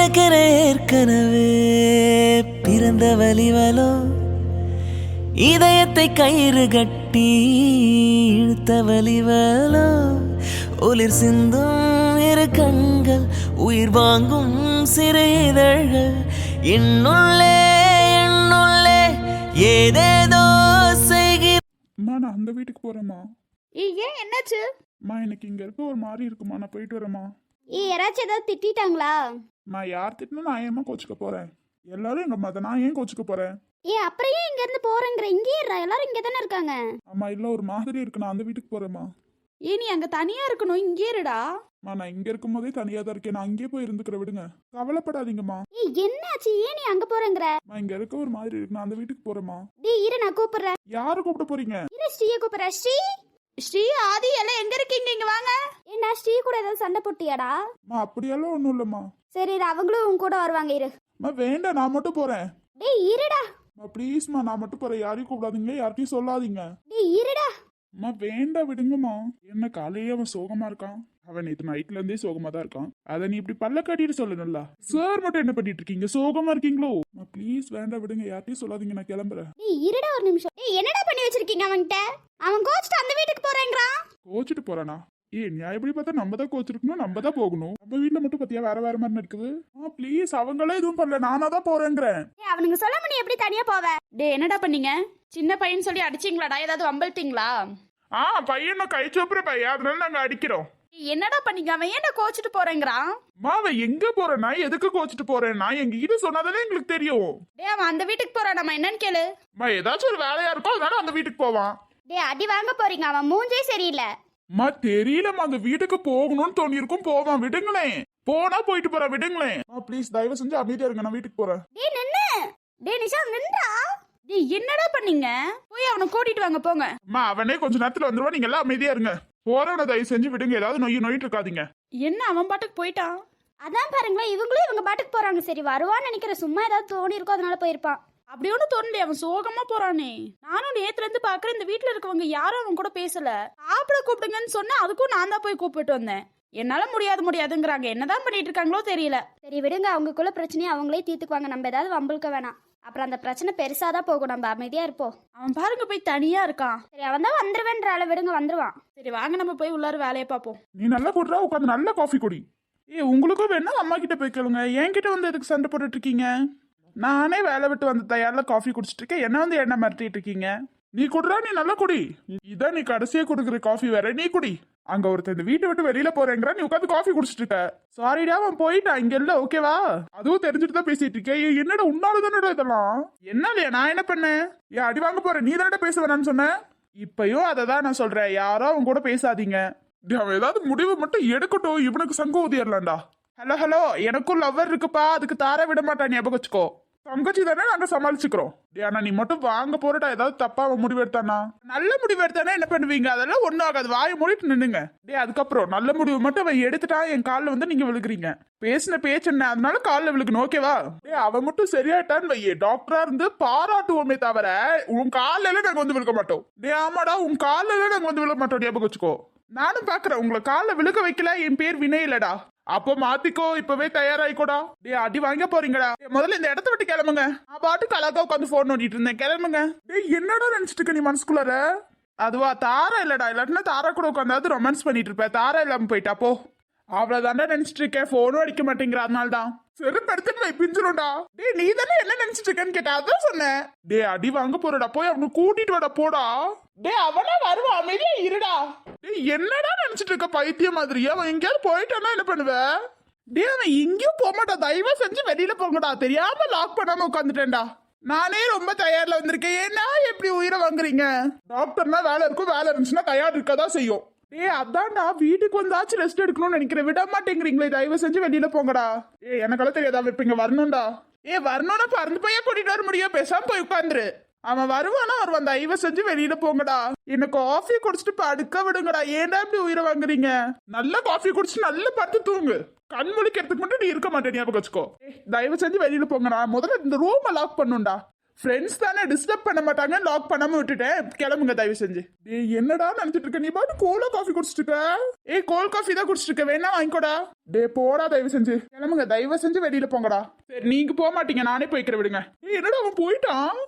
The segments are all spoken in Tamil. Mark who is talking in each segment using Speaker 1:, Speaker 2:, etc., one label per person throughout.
Speaker 1: எனக்கென ஏற்கனவே பிறந்த வலிவலோ இதயத்தை கயிறு கட்டி இழுத்த வலிவலோ ஒளிர் சிந்தும் இரு கண்கள் உயிர் வாங்கும் சிறு இதழ்கள் என்னுள்ளே என்னுள்ளே ஏதேதோ செய்கிற.
Speaker 2: நான் அந்த வீட்டுக்கு போறேம்மா.
Speaker 3: ஏன் என்னாச்சு?
Speaker 2: எனக்கு இங்க இருக்க ஒரு மாதிரி இருக்குமா, நான் போயிட்டு வரேம்மா.
Speaker 3: யாராச்சும் ஏதாவது திட்டாங்களா?
Speaker 2: யார் திட்டினா நான் ஏமா கோச்சுக்க போறேன்? எல்லாரும் எங்க அம்மா தான், நான் ஏன் கோச்சுக்க போறேன்?
Speaker 3: அப்புறம் ஏன் இங்க இருந்து போறேங்கிற? இங்கே எல்லாரும் இங்க தானே இருக்காங்க.
Speaker 2: அம்மா இல்ல, ஒரு மாதிரி இருக்கு, நான் அந்த வீட்டுக்கு போறேம்மா.
Speaker 3: நீ அங்க தனியா இருக்கணும், இங்கே இருடா.
Speaker 2: நான் இங்க இருக்கும் போதே தனியா தான் இருக்கேன், நான் அங்கேயே போய் இருந்துக்கிற, விடுங்க, கவலைப்படாதீங்கம்மா.
Speaker 3: என்னாச்சு? ஏன் நீ அங்க போறேங்கிற?
Speaker 2: இங்க இருக்க ஒரு மாதிரி இருக்கு, நான் அந்த வீட்டுக்கு போறேம்மா.
Speaker 3: இரு, நான் கூப்பிடுறேன்.
Speaker 2: யாரு கூப்பிட போறீங்க?
Speaker 3: ஸ்ரீய கூப்பிடுறேன். ஸ்ரீ ஆதி எல்லாம் எங்க இருக்கீங்க? இங்க வாங்க. என்ன ஸ்ரீ கூட ஏதாவது சண்டை போட்டியாடா?
Speaker 2: அப்படியெல்லாம் ஒண்ணும் இல்லம்மா.
Speaker 3: சரி, அவங்களும் உன் கூட வருவாங்க, இரு.
Speaker 2: வேண்டாம், நான் மட்டும் போறேன்.
Speaker 3: இருடா.
Speaker 2: ப்ளீஸ்மா, நான் மட்டும் போறேன், யாரையும் கூப்பிடாதீங்க, யார்கிட்டயும் சொல்லாதீங்க.
Speaker 3: இருடா.
Speaker 2: வேண்டாம், விடுங்கம்மா. என்ன காலையே அவன் சோகமா இருக்கான்? அவன் நேற்று நைட்ல இருந்தே சோகமா தான் இருக்கான். அதை நீ இப்படி பல்ல காட்டிட்டு சொல்லணும்ல. சார் மட்டும் என்ன பண்ணிட்டு இருக்கீங்க? சோகமா இருக்கீங்களோ? ப்ளீஸ் வேண்டாம், விடுங்க, யார்கிட்டயும் சொல்லாதீங்க, நான் கிளம்புறேன்.
Speaker 3: இருடா ஒரு நிமிஷம். என்னடா பண்ணி வச்சிருக்கீங்க அவன்கிட்ட? அவன் கோச்சிட்டு அந்த வீட்டுக்கு போறேங்கிறான்.
Speaker 2: கோச்சிட்டு போறானா? நான் எப்படி பார்த்தா நம்ம தான் கோச்சிருக்கணும், நம்ம தான் போகணும். நம்ம வீட்டுல மட்டும் பத்தியா வேற வேற மாதிரி இருக்குது. ப்ளீஸ், அவங்களே எதுவும் பண்ணல, நானா தான் போறேங்கிறேன்.
Speaker 3: அவனுங்க சொல்ல நீ எப்படி தனியா போவ? என்னடா பண்ணீங்க? சின்ன பையன் சொல்லி அடிச்சிங்களாடா? ஏதாவது வம்பல்த்தீங்களா?
Speaker 2: பையன் கை சோப்புற பையன், அதனால நாங்க அடிக்கிறோம்.
Speaker 3: என்னடா பண்ணீங்க? அவன் ஏன்டா கோச்சிட்டு போறேங்கிறான்?
Speaker 2: அவன் எங்க போறேன்னா, எதுக்கு கோச்சிட்டு போறேன்னா, எங்க கிட்ட சொன்னாதானே எங்களுக்கு தெரியும்.
Speaker 3: அவன் அந்த வீட்டுக்கு போறான், நம்ம என்னன்னு கேளு.
Speaker 2: ஏதாச்சும் ஒரு வேலையா இருக்கும், அதனால அந்த வீட்டுக்கு போவான்.
Speaker 3: அடி வாங்க போறீங்க, அவன் மூஞ்சே சரியில்லை.
Speaker 2: தெரியலம்மா, அந்த வீட்டுக்கு போகணும்னு தோணி இருக்கும், போவான், விடுங்களேன். போனா போயிட்டு போறேன், விடுங்களேன். ப்ளீஸ் தயவு செஞ்சு அமைதியா இருங்க, நான் வீட்டுக்கு போறேன்.
Speaker 3: நிஷா நின்றா. என்னடா பண்ணீங்க? போய் அவனை கூட்டிட்டு வாங்க, போங்க.
Speaker 2: அவனே கொஞ்ச நேரத்துல வந்துருவா, நீங்க எல்லாம் அமைதியா இருங்க. போறவன தயவு செஞ்சு விடுங்க, ஏதாவது நோயிட்டு இருக்காதீங்க.
Speaker 3: என்ன அவன் பாட்டுக்கு போயிட்டான்? அதான் பாருங்களேன், இவங்களும் இவங்க பாட்டுக்கு போறாங்க. சரி வருவான்னு நினைக்கிறேன், சும்மா ஏதாவது தோணி இருக்கும், அதனால போயிருப்பான். அப்படி ஒன்னும் தோணலையே, அவன் சோகமா போறானே. நானும் நேத்துல இருந்து பாக்குறேன், இந்த வீட்டுல இருக்கவங்க யாரும் அவன் கூட பேசல. சாப்பிட கூப்பிடுங்கன்னு சொன்னா அதுக்கும் நான் தான் போய் கூப்பிட்டு வந்தேன். என்னால முடியாதுங்கிறாங்க. என்னதான் பண்ணிட்டு இருக்காங்களோ தெரியல. சரி விடுங்க, அவங்களுக்குள்ள பிரச்சனையை அவங்களே தீர்த்துக்குவாங்க, நம்ம ஏதாவது வம்புழுக்க வேணாம். அப்புறம் அந்த பிரச்சனை பெருசாதான் போகும், நம்ம அமைதியா இருப்போம். அவன் பாருங்க போய் தனியா இருக்கான். சரி, அவன் தான் வந்துருவேன்றால, விடுங்க, வந்துருவான். சரி வாங்க, நம்ம போய் உள்ளார வேலையை பார்ப்போம்.
Speaker 2: நீ நல்லா குடுறா, உட்காந்து நல்ல காஃபி குடி. உங்களுக்கும் வேணா அம்மா கிட்ட போய் கேளுங்க, என்கிட்ட வந்து எதுக்கு சண்டை போட்டுட்டு இருக்கீங்க? நானே வேலை விட்டு வந்து தயாரில காஃபி குடிச்சிட்டு இருக்கேன், என்ன மிரட்டிட்டு இருக்கீங்க? நீ குடுறா, நீ நல்லா குடி. இதான் நீ கடைசியா குடுக்குற காஃபி வேற, நீ குடி. அங்க ஒருத்தர் இந்த வீட்டை விட்டு வெளியில போறேங்கிற, நீ உட்காந்து காஃபி குடிச்சிட்டு இருக்க. சாரிடா, அவன் போயிட்டான், இங்க இல்ல, ஓகேவா? அதுவும் தெரிஞ்சுட்டு தான் பேசிட்டு இருக்கேன். என்னடா உன்னாலதானடா இதெல்லாம்? என்னலையா, நான் என்ன பண்ணேன்? அடி வாங்க போறேன், நீ தானே பேச வேணான்னு சொன்ன. இப்பயும் அதை தான் நான் சொல்றேன், யாரோ அவன் கூட பேசாதீங்க. அவன் ஏதாவது முடிவு மட்டும் எடுக்கட்டும், இவனுக்கு சங்க ஊதியர்லாம்டா. ஹலோ, எனக்கும் லவ்வர் இருக்குப்பா, அதுக்கு தார விட மாட்டான், ஞாபகம் வச்சுக்கோ. தங்கச்சி தானே, நாங்க சமாளிச்சுக்கிறோம். ஆனா நீ மட்டும் வாங்க போறடா, ஏதாவது தப்பா அவன் முடிவு எடுத்தானா? நல்ல முடிவு எடுத்தானே என்ன பண்ணுவீங்க? அதெல்லாம் ஒன்னும் ஆகாது, வாயை மூடிட்டு நின்னுங்க. அதுக்கப்புறம் நல்ல முடிவு மட்டும் அவன் எடுத்துட்டான், என் காலில் வந்து நீங்க விழுக்குறீங்க. பேசின பேச்சு என்ன, அதனால காலில் விழுக்கணும், ஓகேவா? அவன் மட்டும் சரியாயிட்டான்னு வையே, டாக்டரா இருந்து பாராட்டுவோமே தவிர உன் காலில நாங்க வந்து விழுக்க மாட்டோம். ஆமாடா, உன் காலில நாங்க வந்து விழுக்க மாட்டோம், ஞாபகம் வச்சுக்கோ. நானும் பாக்குறேன், உங்களை காலில் விழுக்க வைக்கல, என் பேர் வினய் இல்லடா. அப்போ மாத்திக்கோ, இப்பவே தயாராயிக்கோடா. அடி வாங்க போறீங்கடா. முதல்ல இந்த இடத்த விட்டு கிளம்புங்க. நான் பாட்டுக்கு அழகா உட்காந்து போன் நோண்டிட்டு இருந்தேன், கிளம்புங்க. என்னடா நினைச்சிட்டு இருக்க நீ மனசுக்குள்ளார? அதுவா தாரா இல்லடா, இல்லாட்டினா தாரா கூட உட்காந்து ரொமான்ஸ் பண்ணிட்டு இருப்ப. தாரா இல்லாம போயிட்டா போ. அவ்வளவுதான்டா நினைச்சிட்டு இருக்கேன், போனும் அடிக்க மாட்டேங்கிற, அதனால தான். செருப்பு எடுத்துட்டு போய் பிஞ்சிரும்டா. நீ தானே என்ன நினைச்சிட்டு இருக்கேன்னு கேட்டா, அதான் சொன்னேன். அடி வாங்க போறடா, போய் அவனை கூட்டிட்டு வாடா, போடா. அவனா வருவான், அமைதியா இருடா. என்னடா நினைச்சிட்டு இருக்க பைத்திய மாதிரி? அவன் எங்கேயாவது போயிட்டானா என்ன பண்ணுவ? அவன் எங்கேயும் போக மாட்டான், தயவு செஞ்சு வெளியில போங்கடா. தெரியாம லாக் பண்ணாம உட்காந்துட்டேன்டா. நானே ரொம்ப தயார்ல வந்திருக்கேன், ஏன்னா எப்படி உயிரை வாங்குறீங்க? டாக்டர்னா வேலை இருக்கும், வேலை இருந்துச்சுன்னா தயார் இருக்கதான் செய்யும். அதான்டா, வீட்டுக்கு வந்தாச்சும் ரெஸ்ட் எடுக்கணும்னு நினைக்கிறேன், விட மாட்டேங்கிறீங்களே, தயவு செஞ்சு வெளியில போங்கடா. எனக்கெல்லாம் தெரியாதா, இப்ப இங்க வரணும்டா. வரணும்னா பறந்து போய் கூட்டிட்டு வர முடியும், பேசாம போய் உட்காந்துரு. அவன் வருவானா வருவான், தயவு செஞ்சு வெளியில போங்கடா. என்ன காஃபி குடிச்சிட்டு படுக்க விடுங்கடா. ஏன்டா இப்படி உயிரை வாங்குறீங்க? நல்ல காஃபி குடிச்சு நல்லா படுத்து தூங்கு. கண் முழிக்கிறதுக்கு மட்டும் நீ இருக்க மாட்டேன், ஞாபகம் வச்சுக்கோ. தயவு செஞ்சு வெளியில போங்கடா. முதல்ல இந்த ரூமை லாக் பண்ணுண்டா. ஃப்ரெண்ட்ஸ் தானே டிஸ்டர்ப் பண்ண மாட்டாங்க, லாக் பண்ணாம விட்டுட்டேன். கிளம்புங்க தயவு செஞ்சு. டேய் என்னடா நினைச்சிட்டு இருக்க நீ? பாட்டு கோலா காஃபி குடிச்சிட்டு இருக்க. ஏய் கோல்ட் காஃபி தான் குடிச்சிட்டு இருக்க, வேணா வாங்கிக்கோடா. டே போடா தயவு செஞ்சு. கிளம்புங்க தயவு செஞ்சு, வெளியில போங்கடா. சரி நீங்க போக மாட்டீங்க, நானே போய்க்கிறேன் விடுங்க. ஏய் என்னடா அவன் போயிட்டான்?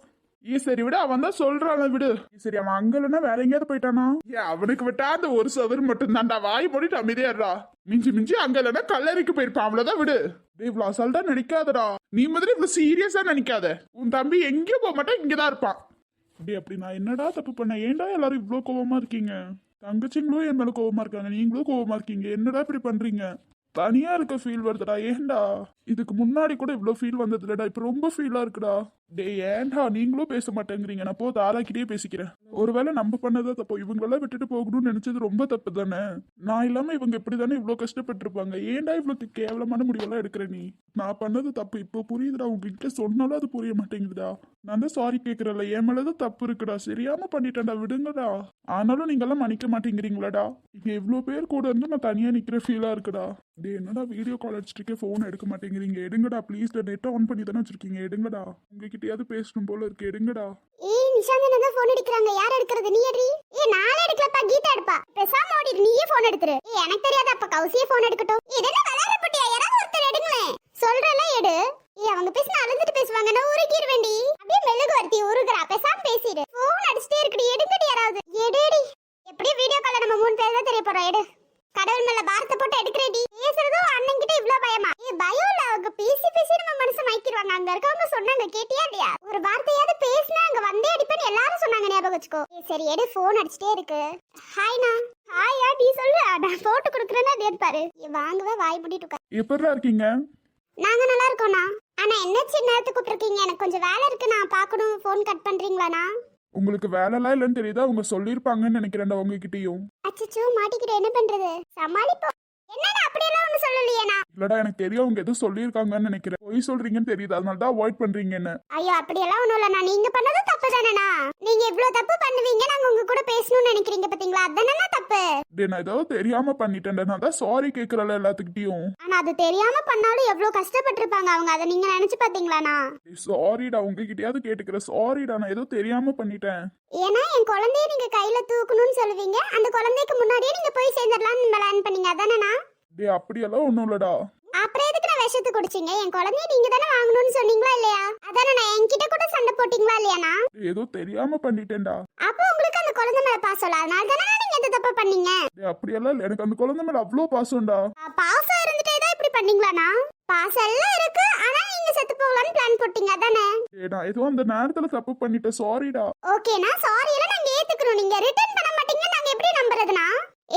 Speaker 2: சரி விடு, அவன் தான் சொல்றான் விடு. சரி அவன் அங்க இல்லைன்னா வேற எங்கேயாவது போயிட்டானா? அவனுக்கு விட்டா அந்த ஒரு சவர் மட்டும் தான்டா, வாய் மூடிட்டு அமைதியாடுறா. மிஞ்சி மிஞ்சி அங்க இல்லைன்னா கல்லறைக்கு போயிருப்பான், அவ்வளவுதான் விடு. இவ்வளவு அசால்ட்டா நினைக்காதடா. நீ மாதிரி இவ்வளவு சீரியஸா நினைக்காத. உன் தம்பி எங்கேயும் போக மாட்டான், இங்கதான் இருப்பான். அப்படி நான் என்னடா தப்பு பண்ண? ஏன்டா எல்லாரும் இவ்வளவு கோவமா இருக்கீங்க? தங்கச்சிங்களும் என் மேல கோவமா இருக்காங்க, நீங்களும் கோவமா இருக்கீங்க. என்னடா இப்படி பண்றீங்க? தனியா இருக்க ஃபீல் வருதுடா. ஏன்டா இதுக்கு முன்னாடி கூட இவ்வளவு ஃபீல் வந்தது இல்லடா, இப்ப ரொம்ப ஃபீலா இருக்குடா. டே ஏன்டா நீங்களும் பேச மாட்டேங்கிறீங்க? நான் போ தாராக்கிட்டே பேசிக்கிறேன். ஒருவேளை நம்ம பண்ணதா தப்போ? இவங்களெல்லாம் விட்டுட்டு போகணும்னு நினைச்சது ரொம்ப தப்பு தானே. நான் இல்லாம இவங்க இப்படிதானே இவ்வளவு கஷ்டப்பட்டு இருப்பாங்க. ஏன்டா இவ்வளவு கேவலமான முடிவெல்லாம் எடுக்கிற நீ? நான் பண்ணது தப்பு இப்போ புரியுதுடா. உங்ககிட்ட சொன்னாலும் அது புரிய மாட்டேங்குதுடா. நான் தான் சாரி கேட்கறல, என் மேலதான் தப்பு இருக்குடா. சரியாம பண்ணிட்டேன்டா, விடுங்கடா. ஆனாலும் நீங்க எல்லாம் மன்னிக்க மாட்டேங்கிறீங்களாடா? இங்க இவ்வளவு பேர் கூட இருந்து நான் தனியா நிக்கிற ஃபீலா இருக்குடா. டே என்னடா வீடியோ கால் அடிச்சிருக்கே, போன் எடுக்க மாட்டேங்கிறீங்க? எடுங்கடா ப்ளீஸ். நெட்டை ஆன் பண்ணி தானே வச்சிருக்கீங்க, எடுங்கடா. உங்ககிட்டயாவது பேசணும் போல இருக்கு, எடுங்கடா.
Speaker 4: ஏய் நிஷாந்தன் தான் போன் எடுக்கறாங்க. யார் எடுக்கிறது? நீ எடுறி. ஏய் நானே எடுக்கலப்பா, கீதா எடுப்பா. பேசாம ஓடிடு, நீயே போன் எடுத்துரு. ஏய் எனக்கு தெரியாத, அப்ப கௌசியே போன் எடுக்கட்டும். இதெல்லாம் விளையாட போட்டியா? யாராவது ஒருத்தர் எடுங்களே. சொல்றல எடு. ஏய் அவங்க பேசினா அழுந்துட்டு பேசுவாங்க, நான் உருகிர வேண்டி. அப்படியே மெழுகு வரட்டி உருகுறா. பேசாம பேசிடு. போன் அடிச்சிட்டே இருக்குடி, எடுங்கடி யாராவது. எடுடி. எப்படியே வீடியோ கால்ல நம்ம 3 பேர் தான் தெரிய போறோம். எடு. கடவுள் மேல பாரத்தை போட்டு எடுக்கிறேடி. பேசுறதும் அண்ணன் கிட்ட இவ்வளவு பயமா? பயம் இல்ல, அவங்க பேசி பேசி நம்ம மனசு மயக்கிடுவாங்க. அங்க இருக்கவங்க சொன்னாங்க, கேட்டியா இல்லையா? ஒரு வார்த்தையாவது பேசினா அங்க வந்தே அடிப்பேன்னு எல்லாரும் சொன்னாங்க, ஞாபகம் வச்சுக்கோ. சரி எடு, போன் அடிச்சிட்டே இருக்கு. ஹாய்ண்ணா. ஹாயா, நீ சொல்லு. நான் போட்டு கொடுக்குறேன்னா கேட்பாரு. வாங்கவே வாய் மூடிட்டு உட்கார்.
Speaker 2: எப்படிடா இருக்கீங்க?
Speaker 4: நாங்க நல்லா இருக்கோம்ண்ணா. ஆனா என்ன சின்ன நேரத்துக்கு கூப்பிட்டுருக்கீங்க? எனக்கு கொஞ்சம் வேலை இருக்கு, நான் பார்க்கணும். போன் கட் பண்றீங்களாண்ணா?
Speaker 2: உங்களுக்கு வேலைலாம் இல்லைன்னு தெரியுதா? அவங்க சொல்லியிருப்பாங்கன்னு நினைக்கிறேன்டா உங்ககிட்டயும்.
Speaker 4: அச்சச்சோ மாட்டிக்கிட்டு என்ன பண்றது? சமாளிப்போம். என்னடா அப்படியெல்லாம் ஒண்ணு சொல்லலையேண்ணா.
Speaker 2: இல்லடா எனக்கு தெரியும் அவங்க எதுவும் சொல்லியிருக்காங்கன்னு நினைக்கிறேன். பொய் சொல்றீங்கன்னு தெரியுது, அதனால தான் அவாய்ட் பண்றீங்கன்னு.
Speaker 4: ஐயோ அப்படியெல்லாம் ஒண்ணும் இல்லண்ணா. நீங்க பண்ணதும் தப்பு தானேண்ணா. நீங்க இவ்வளவு தப்பு பண்ணுவீங்க, நாங்க உங்க கூட பேசணும்னு நினைக்கிறீங்க பாத்தீங்களா? அதானே தப்பு.
Speaker 2: டே நான் ஏதாவது தெரியாம பண்ணிட்டேன்டா. நான் தான் சாரி கேட்கறல எல்லாத்துக்கிட்டையும்.
Speaker 4: ஆனா அது தெரியாம பண்ணாலும் எவ்வளவு கஷ்டப்பட்டு இருப்பாங்க அவங்க. அதை நீங்க நினைச்சு பாத்தீங்களாண்ணா?
Speaker 2: சாரிடா, உங்ககிட்டயாவது கேட்டுக்கிறேன். சாரிடா, நான் ஏதோ தெரியாம பண்ணிட்டேன்.
Speaker 4: ஏன்னா என் குழந்தைய நீங்க கையில தூக்கணும்னு சொல்லுவீங்க, அந்த குழந்தைக்கு முன்னாடியே நீங்க போய் சேர்ந்துடலாம்னு பிளான் பண்ணீங்க, அதானேண்ணா?
Speaker 2: டே அப்படியெல்லாம் ஒண்ணும் இல்லடா.
Speaker 4: அப்புறம் எதுக்கு நான் விஷத்தை குடிச்சீங்க? என் குழந்தைய நீங்க தானே வாங்கணும்னு சொன்னீங்களா இல்லையா? அதானே நான் என்கிட்ட கூட சண்டை போட்டீங்களா இல்லையாண்ணா?
Speaker 2: ஏதோ தெரியாம பண்ணிட்டேன்டா.
Speaker 4: அப்போ உங்களுக்கு அந்த குழந்தை மேல பாசம் இல்ல, அதனால தானே நீங்க எந்த தப்பு பண்ணீங்க?
Speaker 2: டே அப்படியெல்லாம் இல்ல, எனக்கு அந்த குழந்தை மேல அவ்வளோ பாசம்டா.
Speaker 4: பாசம் இருந்துட்டே தான் இப்படி பண்ணீங்களாண்ணா? பாசம் எல்லாம் இருக்கு, ஆனா நீங்க செத்து போகலாம்னு பிளான் போட்டீங்க, அதானே?
Speaker 2: டே நான் ஏதோ அந்த நேரத்துல தப்பு பண்ணிட்டேன், சாரிடா.
Speaker 4: ஓகேண்ணா, சாரி எல்லாம் நாங்க ஏத்துக்கிறோம். நீங்க ரிட்டர்ன் பண்ண மாட்டீங்க, நாங்க எப்படி நம்புறதுண்ணா?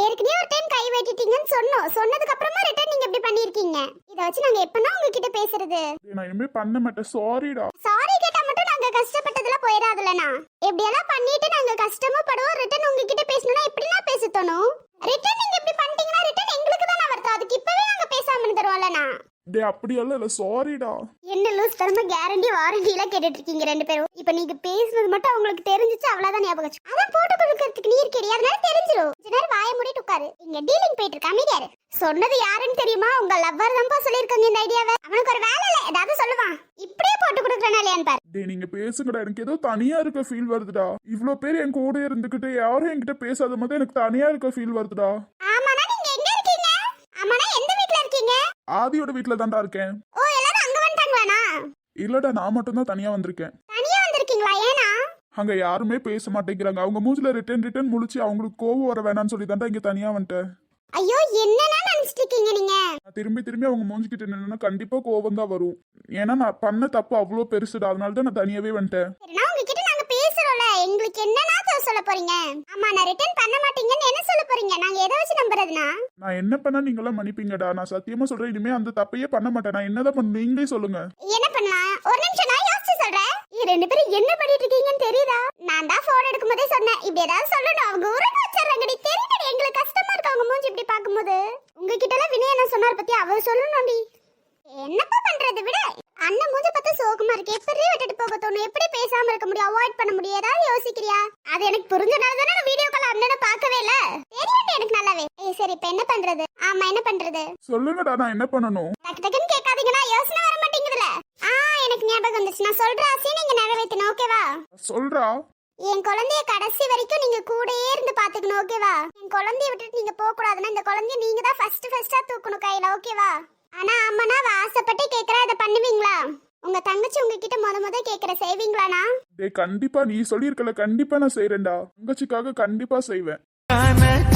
Speaker 4: ஏற்கனவே ஒரு டைம் கை வெட்டிட்டீங்கன்னு சொன்னதுக்கு அப்புறமா ரிட்டர்ன் நீங்க எப்படி பண்ணிருக்கீங்க? இத வச்சு நாங்க எப்பனா உங்ககிட்ட பேசுறது?
Speaker 2: டே நான் இனிமே பண்ண மாட்டேன், சாரிடா.
Speaker 4: சாரி கேட்டா மட்டும் நாங்க கஷ்டப்பட்டதுல போயிடாதுலண்ணா. எப்படி எல்லாம் பண்ணிட்டு நாங்க கஷ்டமும் படுவோம், ரிட்டர்ன் உங்ககிட்ட பேசணும்னா எப்படின்னா பேச தோணும்? ரிட்டர்ன் நீங்க இப்படி பண்ணிட்டீங்கன்னா ரிட்டர்ன் எங்களுக்கு தானே வருது. அதுக்கு இப்பவே நாங்க பேசாம தருவோம்லண்ணா.
Speaker 2: டே அப்படியெல்லாம் இல்ல, சாரிடா.
Speaker 4: என்ன லூஸ் தரமா கேரண்டி வாரண்டி எல்லாம் கேட்டுட்டு இருக்கீங்க ரெண்டு பேரும். இப்ப நீங்க பேசுனது மட்டும் அவங்களுக்கு தெரிஞ்சிச்சு, அவ்வளவுதான் ஞாபகம் வச்சு. அதான் போட்டு கொடுக்கறதுக்கு நீ இருக்கடி, அதனால தெரிஞ்சிடும். கொஞ்ச நேரம் வாய மூடிட்டு உட்காரு. இங்க டீலிங் போயிட்டு இருக்க, அமைதியாரு. சொன்னது யாருன்னு தெரியுமா? உங்க லவ்வர் தான்ப்பா சொல்லிருக்காங்க இந்த ஐடியாவை. அவனுக்கு ஒரு வேலை இல்ல, ஏதாவது சொல்லுவான். இப்படியே போட்டு கொடுக்கறனா இல்லையான்னு பாரு.
Speaker 2: டே நீங்க பேசுங்கடா, எனக்கு ஏதோ தனியா இருக்க ஃபீல் வருதுடா. இவ்ளோ பேர் என் கூட இருந்துகிட்டு யாரும் என்கிட்ட பேசாத மாதிரி எனக்கு தனியா இருக்க ஃபீல் வருதுடா.
Speaker 4: ஆமாண்ணா, நீங்க எங்க இருக்கீங்க? ஆமாண்ணா, எந்த வீட்ல இருக்கீங்க?
Speaker 2: ஆதியோட வீட்டுல தான்டா இருக்கேன்.
Speaker 4: ஓ எல்லாரும் அங்க வந்துட்டாங்களாண்ணா?
Speaker 2: இல்லடா, நான் மட்டும் தான் தனியா வந்திருக்கேன்.
Speaker 4: தனியா வந்திருக்கீங்களா? ஏனா
Speaker 2: அங்க யாருமே பேச மாட்டேங்கிறாங்க. அவங்க மூஞ்சில ரிட்டன் முழிச்சு அவங்களுக்கு கோவம் வர வேணாம்னு சொல்லி தான்டா இங்க தனியா வந்துட்டேன்.
Speaker 4: ஐயோ என்னன்னா நினைச்சிட்டு இருக்கீங்க நீங்க?
Speaker 2: நான் திரும்பி அவங்க மூஞ்சிக்கிட்ட நின்னா கண்டிப்பா கோவம் தான் வரும். ஏன்னா நான் பண்ண தப்பு அவ்வளோ பெருசுடா, அதனால தான் நான் தனியாவே வந்துட்டேன்.
Speaker 4: சரிண்ணா, உங்ககிட்ட நாங்க பேசுறோம்ல, எங்களுக்கு என்னன்னா சொல்ல போறீங்க? ஆமா, நான் ரிட்டர்ன் பண்ண மாட்டீங்கன்னு என்ன சொல்ல போறீங்க? நாங்க எதை வச்சு நம்புறதுனா?
Speaker 2: நான் என்ன பண்ணா நீங்களாம் மன்னிப்பீங்கடா. நான் சத்தியமா சொல்றேன், இனிமே அந்த தப்பையே பண்ண மாட்டேன். நான் என்னதான் பண்ண நீங்களே சொல்லுங்க.
Speaker 4: என்ன பண்ணலாம்? ஒரு நிமிஷம், நான் யோசிச்சு சொல்றேன். ரெண்டு பேரும் என்ன பண்ணிட்டு இருக்கீங்கன்னு தெரியுதா? நான் தான் போன் எடுக்கும் போதே சொன்னேன், இப்படி ஏதாவது சொல்லணும். அவங்க உருண்டு வச்சிடறாங்கடி. தெரியுது, எங்களுக்கு கஷ்டமா இருக்கு அவங்க மூஞ்சி இப்படி பாக்கும்போது. உங்ககிட்ட எல்லாம் வினய் என்ன சொன்னார் பத்தி அவர் சொல்லணும்டி. என்னப்பா பண்றது? விட அண்ணன் மூஞ்ச பார்த்தா சோகமா இருக்கு. எப்படி விட்டுட்டு போக தோணும்? எப்படி பேசாம இருக்க முடியும்? அவாய்ட் பண்ண முடியும்? ஏதாவது யோசிக்கிறியா? அது எனக்கு புரிஞ்சனால தானே நான் வீடியோ கால் அண்ணனை பார்க்கவே இல்ல. தெரியாது எனக்கு நல்லாவே. சரி இப்ப என்ன பண்றது? ஆமா என்ன பண்றது?
Speaker 2: சொல்லுங்கடா, நான் என்ன பண்ணணும்?
Speaker 4: டக்கு டக்குன்னு கேட்காதீங்கன்னா யோசனை வர மாட்டேங்குதுல. எனக்கு ஞாபகம் வந்துச்சு. நான் சொல்ற ஆசையை நீங்க நிறைவேற்றணும். ஓகேவா?
Speaker 2: சொல்றா.
Speaker 4: என் குழந்தைய கடைசி வரைக்கும் நீங்க கூடயே இருந்து பாத்துக்கணும், ஓகேவா? என் குழந்தைய விட்டுட்டு நீங்க போக கூடாதுன்னா இந்த குழந்தைய நீங்க தான் ஃபர்ஸ்டா தூக்கணும் கையில, ஓகேவா? ஆனா அம்மனா அவ ஆசைப்பட்டு கேக்குறா, அதை பண்ணுவீங்களா? உங்க தங்கச்சி உங்ககிட்ட முத கேக்குற செய்வீங்களாண்ணா?
Speaker 2: டேய் கண்டிப்பா நீ சொல்லியிருக்கல, கண்டிப்பா நான் செய்யறேன்டா. தங்கச்சிக்காக கண்டிப்பா செய்வேன்.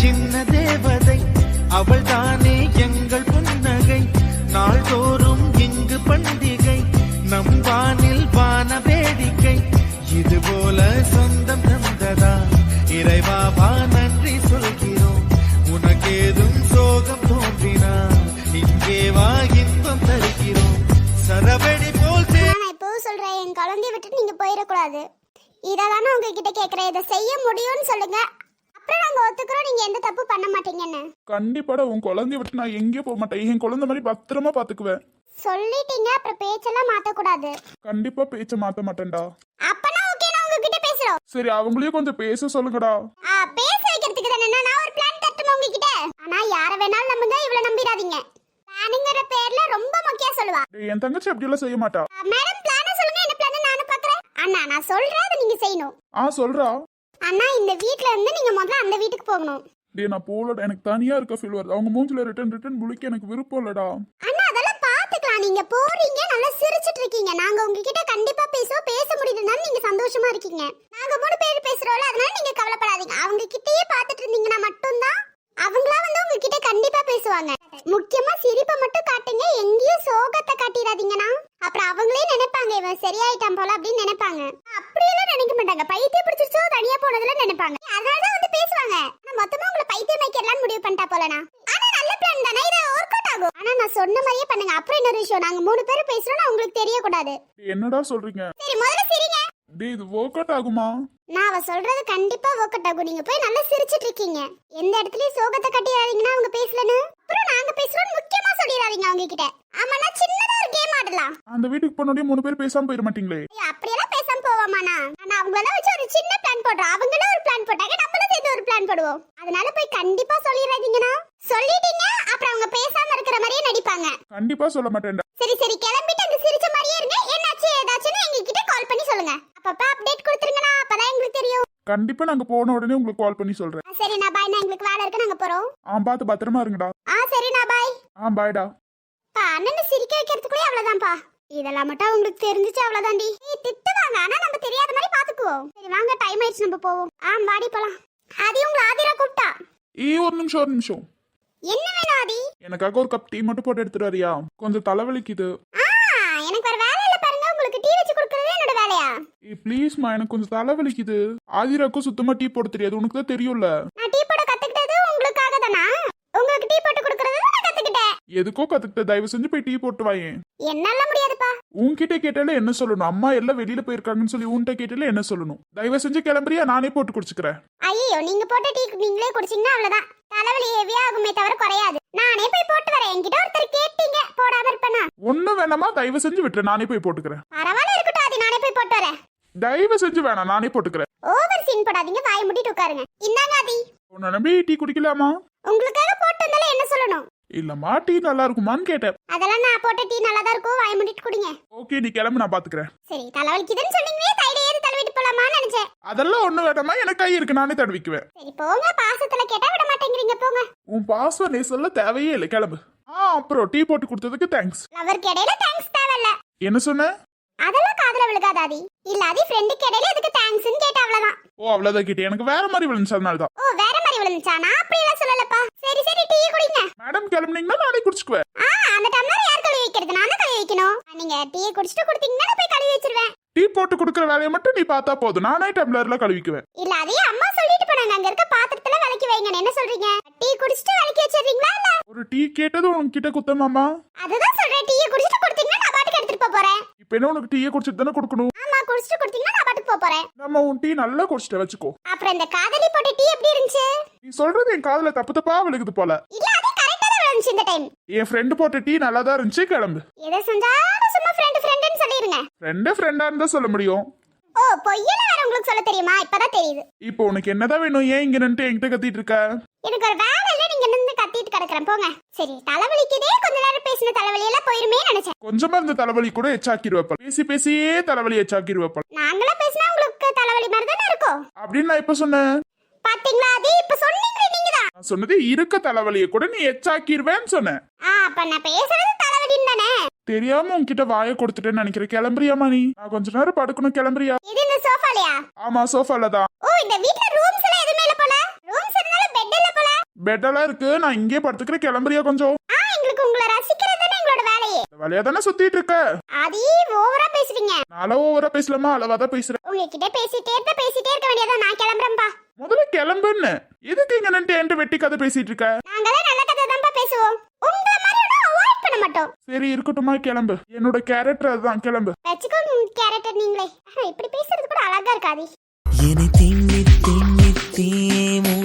Speaker 1: சின்ன தேவதை அவள் தானே எங்கள் புன்னகை, நாள்தோறும் இங்கு பண்டிகை, நம் வானில் வான வேடிக்கை, இது போல சொந்தம் தந்ததா இறைவாவா நன்றி சொல்கிறோம், உனக்கேதும் சோகம் தோன்றினா இங்கே வா இன்பம் தருகிறோம், சரவெடி போல்
Speaker 4: நான் இப்போ சொல்றேன், என் குழந்தைய விட்டுட்டு நீங்க போயிடக்கூடாது. இததானே உங்ககிட்ட கேக்குறேன், இதை செய்ய முடியும்னு சொல்லுங்க, அப்புறம் நாங்க ஒத்துக்கிறோம் நீங்க எந்த தப்பு பண்ண மாட்டீங்கன்னு.
Speaker 2: கண்டிப்பாடா உன் குழந்தைய விட்டு நான் எங்கேயும் போக மாட்டேன். என் குழந்தை மாதிரி பத்திரமா பாத்துக்குவேன்.
Speaker 4: சொல்லிட்டீங்க, அப்புறம் பேச்செல்லாம் மாத்தக்கூடாது.
Speaker 2: கண்டிப்பா பேச்ச மாத்த மாட்டேன்டா.
Speaker 4: அப்பனா ஓகே, நான் உங்ககிட்ட பேசுறோம்.
Speaker 2: சரி அவங்களையும் கொஞ்சம் பேச சொல்லுங்கடா.
Speaker 4: பேச வைக்கிறதுக்கு தானே நான் ஒரு பிளான் தட்டுமா உங்ககிட்ட. ஆனா யார வேணாலும் நம்புங்க, இவ்வளவு நம்பிடாதீங்க. பிளானிங்கற பேர்ல ரொம்ப முக்கியம் சொல்லுவா.
Speaker 2: டேய் என் தங்கச்சி அப்படி எல்லாம் செய்ய மாட்டா.
Speaker 4: மேடம் பிளான சொல்லுங்க, என்ன பிளான் நானும் பாக்குறேன். அண்ணா நான் சொல்றேன், அதை நீங்க செய்யணும்.
Speaker 2: சொல்றா.
Speaker 4: அண்ணா இந்த வீட்ல இருந்து நீங்க முதல்ல அந்த வீட்டுக்கு போகணும்.
Speaker 2: டேய் நான் போலடா, எனக்கு தனியா இருக்க ஃபீல் வருது. அவங்க மூஞ்சில ரிட்டன் முழிக்க எனக்கு விருப்பம் இல்லடா.
Speaker 4: அண்ணா அதெல்லாம் பாத்துக்கலாம், நீங்க போறீங்க, நல்லா சிரிச்சிட்டு இருக்கீங்க. நாங்க உங்ககிட்ட கண்டிப்பா பேசுவோம், பேச முடியுதுன்னா நீங்க சந்தோஷமா இருக்கீங்க. நாங்க 3 பேர் பேசுறோம்ல, அதனால நீங்க கவலைப்படாதீங்க. அவங்க கிட்டயே பாத்துட்டு இருந்தீங்கன்னா மட்டும்தான் அவங்களா வந்து உங்ககிட்ட கண்டிப்பா பேசுவாங்க. முக்கியமா சிரிப்பை மட்டும் காட்டுங்க, எங்கேயும் சோகத்தை காட்டிடாதீங்கன்னா அப்புறம் அவங்களே நினைப்பாங்க இவன் சரியாயிட்டான் போல அப்படின்னு நினைப்பாங்க. அப்படியெல்லாம் நினைக்க மாட்டாங்க, பைத்தியம் பிடிச்சிருச்சோ தனியா போனதுல நினைப்பாங்க. அதனாலதான் வந்து பேசுவாங்க. ஆனா மொத்தமா உங்களை பைத்தியம் வைக்கலாம் முடிவு பண்ணிட்டா போலனா. ஆனா நல்ல பிளான் தானே, இது ஒர்க் அவுட் ஆகும். ஆனா நான் சொன்ன மாதிரியே பண்ணுங்க. அப்புறம் இன்னொரு விஷயம், நாங்க 3 பேர் பேசுறோம், உங்களுக்கு தெரியக்கூடாது.
Speaker 2: என்னடா சொல்றீங்க?
Speaker 4: சரி முதல்ல சிரிங்க.
Speaker 2: டேய் இது ஒர்க் அவுட் ஆகுமா?
Speaker 4: நான் அவ சொல்றது கண்டிப்பா ஒர்க் அவுட் ஆகும். நீங்க போய் நல்லா சிரிச்சிட்டு இருக்கீங்க, எந்த இடத்துலயும் சோகத்தை கட்டிடாதீங்கன்னா அவங்க பேசலன்னு. அப்புறம் நாங்க பேசுறோம் முக்கியமா சொல்லிடாதீங்க அவங்க கிட்ட. ஆமா நான் சின்னதா ஒரு கேம் ஆடலாம்.
Speaker 2: அந்த வீட்டுக்கு போனோடே 3 பேர் பேசாம போயிட மாட்டீங்களே?
Speaker 4: அப்படியெல்லாம் பேசாம போவாமாண்ணா? ஆனா அவங்கள வச்சு ஒரு சின்ன பிளான் போடுறோம். அவங்களும் ஒரு பிளான் போட்டாங்க, நம்மளும் சேர்ந்து ஒரு பிளான் போடுவோம். அதனால போய் கண்டிப்பா சொல்லிடாதீங்கண்ணா. சொல்லிட்டீங்க அப்புறம் அவங்க பேசாம இருக்கிற மாதிரியே நடிப்பாங்க.
Speaker 2: கண்டிப்பா சொல்ல மாட்டேன்டா.
Speaker 4: சரி கிளம்பிட்டு அந்த சிரிச்ச மாதிரியே இருங்க. என்னாச்சு ஏதாச்சுன்னு எங்க கிட்ட கால் பண்ணி சொல்லுங்க. அப்பப்ப அப்டேட் கொடுத்துருங்கண்ணா, அப்பதான் எங்களுக்கு தெரியும்.
Speaker 2: கண்டிப்பா நாங்க போன உடனே உங்களுக்கு கால் பண்ணி சொல்றேன்.
Speaker 4: சரிண்ணா பாய், நான் எங்களுக்கு வேலை இருக்கு, நாங்க போறோம்.
Speaker 2: பார்த்து பத்திரமா இருங்கடா.
Speaker 4: சரிண்ணா பாய்.
Speaker 2: பாய்டா.
Speaker 4: அண்ணனை சிரிக்க வைக்கிறதுக்குள்ளே அவ்வளவுதான்ப்பா. இதெல்லாம் மட்டும் உங்களுக்கு தெரிஞ்சிச்சு அவ்வளவுதாண்டி. திட்டுவாங்க, ஆனா நம்ம தெரியாத மாதிரி பாத்துக்குவோம். சரி வாங்க, டைம் ஆயிடுச்சு, நம்ம போவோம். வாடி போலாம். ஆதி உங்களை ஆதிரா கூப்பிட்டா.
Speaker 2: ஒரு நிமிஷம்.
Speaker 4: என்ன வேணும் ஆதி?
Speaker 2: எனக்காக ஒரு கப் டீ மட்டும் போட்டு எடுத்துட்டு வரியா? கொஞ்சம் தலைவலிக்குது.
Speaker 4: எனக்கு ஒரு வேலை இல்ல பாருங்க, உங்களுக்கு டீ வச்சு கொடுக்கறதே என்னோட வேலையா?
Speaker 2: ப்ளீஸ்மா, எனக்கு கொஞ்சம் தலைவலிக்குது. ஆதிராக்கும் சுத்தமா டீ போட தெரியாது, உனக்கு தான் தெரியும்ல.
Speaker 4: நான் டீ போட கத்துக்கிட்டது உங்களுக்காக தானா? உங்களுக்கு டீ போட்டு கொடுக்கறது நான் கத்துக்கிட்டேன்.
Speaker 2: எதுக்கோ கத்துக்கிட்ட, தயவு செஞ்சு போய் டீ போட்டு வாயேன்.
Speaker 4: என்னால முடியாதுப்பா.
Speaker 2: உன்கிட்ட கேட்டால என்ன சொல்லணும்? அம்மா எல்லாம் வெளியில போயிருக்காங்கன்னு சொல்லி உன்கிட்ட கேட்டால என்ன சொல்லணும்? தயவு செஞ்சு கிளம்புறியா? நானே போட்டு குடிச்சுக்கிறேன்.
Speaker 4: ஐயோ நீங்க போட்ட டீ நீங்களே குடிச்சீங்கன்னா அவ்வளவுதான், தலைவலி ஹெவியா ஆகுமே தவிர குறையாது. நானே போய் போட்டு வரேன். என்கிட்ட ஒருத்தர் கேட்டீங்க, போடாம இருப்பேனா?
Speaker 2: ஒண்ணும் வேணாமா, தயவு செஞ்சு விட்டுரு, நானே போய் போட்டுக்கிறேன்.
Speaker 4: பரவாயில்ல இருக்கட்டும் ஆதி, நானே போய் போட்டு வரேன்.
Speaker 2: தயவு செஞ்சு வேணாம், நானே போட்டுக்கிறேன்.
Speaker 4: ஓவர் சீன் போடாதீங்க, வாய் மூடிட்டு உட்காருங்க. இந்தாங்க ஆதி.
Speaker 2: உன்னை நம்பி டீ குடிக்கலாமா?
Speaker 4: உங்களுக்காக போட்டு வந்தால என்ன சொல்லணும்?
Speaker 2: இல்லம்மா, டீ நல்லா இருக்குமான்னு கேட்டேன்.
Speaker 4: அதெல்லாம் நான் போட்ட டீ நல்லா தான் இருக்கும், வாய் மூடிட்டு குடிங்க.
Speaker 2: ஓகே நீ கிளம்பு, நான் பாத்துக்கிறேன்.
Speaker 4: சரி தலைவலிக்குதுன்னு சொன்னீங்களே, தைல ஏறி தடவிட்டு போலாமான்னு நினைச்சேன்.
Speaker 2: அதெல்லாம் ஒண்ணு வேண்டாமா, எனக்கு கை இருக்கு, நானே தடவிக்குவேன்.
Speaker 4: சரி போங்க, பாசத்துல கேட்டா விட மாட்டேங்கிறீங்க, போங்க.
Speaker 2: உன் பாசம் நீ சொல்ல தேவையே இல்லை, கிளம்பு. அப்புறம் டீ போட்டு கொடுத்ததுக்கு தேங்க்ஸ்.
Speaker 4: லவருக்கு இடையில தேங்க்ஸ் தேவையில்ல.
Speaker 2: என்ன சொன்ன?
Speaker 4: அதெல்லாம் காதுல விழுகாது ஆதி. இல்ல ஆதி, ஃப்ரெண்டுக்கு இடையில எதுக்கு தேங்க்ஸ்னு கேட்டா அவ்வளவுதான்.
Speaker 2: அவ்வளவுதான் கேட்டேன், எனக்கு வேற மாதிரி விழுந்துச்சு, அதனாலதான்.
Speaker 4: வேற மாதிரி விழுந்துச்சா? நான் அப்படி எல்லாம் சொல்லலப்பா. சரி டீ குடிங்க.
Speaker 2: மேடம் கிளம்புனீங்கன்னா நானே குடிச்சுக்குவேன்.
Speaker 4: அந்த டம்ளர் யார் கழுவி வைக்கிறது? நான் தான் கழுவி வைக்கணும். நீங்க டீ குடிச்சிட்டு கொடுத்தீங்கன்னா நான் போய் கழுவி வச்சிருவேன்.
Speaker 2: டீ போட்டு கொடுக்குற வேலையை மட்டும் நீ பார்த்தா போதும், நானே டம்ளர்ல கழுவிக்குவேன்.
Speaker 4: இல்ல அதே அம்மா சொல்லிட்டு போனாங்க, அங்க இருக்க பாத்திரத்துல விளக்கி வைங்கன்னு. என்ன சொல்றீங்க? டீ குடிச்சிட்டு விளக்கி வச்சிடுறீங்களா? இல்ல
Speaker 2: ஒரு டீ கேட்டது உன்கிட்ட குத்தமாமா?
Speaker 4: அதுதான் சொல்றேன், டீ குடிச்சிட்டு கொடுத்தீங்கன்னா நான் பாட்டுக்கு எடுத்துட்டு போறேன்.
Speaker 2: இப்ப என்ன உனக்கு டீயை குடிச்சிட்டு தானே கொடுக்கணும்?
Speaker 4: ஆமா, குடிச்சிட்டு கொடுத்தீங்கன்னா நான் பாட்டுக்கு போறேன்.
Speaker 2: நம்ம உன் டீ நல்லா குடிச்சிட்ட வச்சுக்கோ.
Speaker 4: அப்புறம் இந்த காதலி போட்ட டீ எப்படி இருந்துச்சு?
Speaker 2: நீ சொல்றது என் காதுல தப்பா விழுகுது போல.
Speaker 4: இல்ல அது கரெக்ட்டா தான் விழுந்துச்சு இந்த டைம்.
Speaker 2: என் ஃப்ரெண்டு போட்ட டீ நல்லா தான் இருந்துச்சு, கிளம்பு.
Speaker 4: எதை செஞ்சாலும் சும்மா ஃப்ரெண்டுன்னு சொல்லிருங்க.
Speaker 2: ஃப்ரெண்டா இருந்தா சொல்ல முடியும்.
Speaker 4: பொய்யெல்லாம் வேற உங்களுக்கு சொல்ல தெரியுமா? இப்பதான் தெரியுது.
Speaker 2: இப்போ உனக்கு என்னதான் வேணும்? ஏன் இங்க நின்று என்கிட்ட கத்திட்டு இருக்க?
Speaker 4: எனக்கு ஒரு வேலை இல்ல, நீங்க நின்னு கத்திட்டு கிடக்குறேன் போங்க. சரி தலைவலிக்குதே, கொஞ்ச நேரம் பேசின தலைவலி எல்லாம் போயிருமே நினைச்சேன்.
Speaker 2: கொஞ்சமா இருந்த தலைவலி கூட எச்சாக்கிடுவப்ப, பேசி பேசியே தலைவலி எச்சாக்கிடுவப்ப.
Speaker 4: நாங்களா பேசினா உங்களுக்கு தலைவலி மாதிரி தானே இருக்கும்.
Speaker 2: அப்படின்னு நான் இப்ப சொன்னேன்.
Speaker 4: பாத்தீங்களா, அது இப்ப சொன்னீங்க நீங்க தான்.
Speaker 2: நான் சொன்னது இருக்க தலைவலியை கூட நீ எச்சாக்கிடுவேன்னு சொன்னேன்.
Speaker 4: அப்ப நான் பேசுறது தலைவலின்னு தானே.
Speaker 2: தெரியாம உன்கிட்ட வாயை கொடுத்துட்டேன்னு நினைக்கிறேன். கிளம்புறியாமா நீ? நான் கொஞ்ச நேரம் படுக்கணும், கிளம்புறியா?
Speaker 4: இது இந்த சோஃபாலயா?
Speaker 2: ஆமா, சோஃபால தான்.
Speaker 4: ஓ, இந்த வீட்ல ரூம்ஸ் எல்லாம் எதுவுமே இல்ல போல. ரூம்ஸ் இருந்தாலும் பெட் இல்ல போல.
Speaker 2: பெட்டெல்லாம் இருக்கு, நான் இங்கே படுத்துக்கிறேன். கிளம்புறியா கொஞ்சம்?
Speaker 4: எங்களுக்கு உங்களை ரசிக்கிறது தானே எங்களோட வேலையே.
Speaker 2: வழியா தானே சுத்திட்டு இருக்க.
Speaker 4: அது ஓவரா பேசுவீங்க.
Speaker 2: நான் ஓவரா பேசலாமா? அளவாதான் பேசுறேன்.
Speaker 4: உங்ககிட்ட பேசிட்டே இருக்க வேண்டியதான். நான் கிளம்புறேன்பா.
Speaker 2: முதல்ல கிளம்புன்னு. எதுக்கு இங்க நின்று என்கிட்ட வெட்டி கதை பேசிட்டு இருக்க?
Speaker 4: நாங்களே நல்ல கதை தான்ப்பா பேசுவோம். உங்களை மாதிரி அவாய்ட் பண்ண மாட்டோம்.
Speaker 2: சரி இருக்கட்டுமா, கிளம்பு. என்னோட கேரக்டர் அதுதான், கிளம்பு.
Speaker 4: வச்சுக்கோங்க கேரக்டர் நீங்களே. இப்படி பேசுறது கூட அழகா இருக்காது.
Speaker 5: என்னை திண்ணி திண்ணி தீமு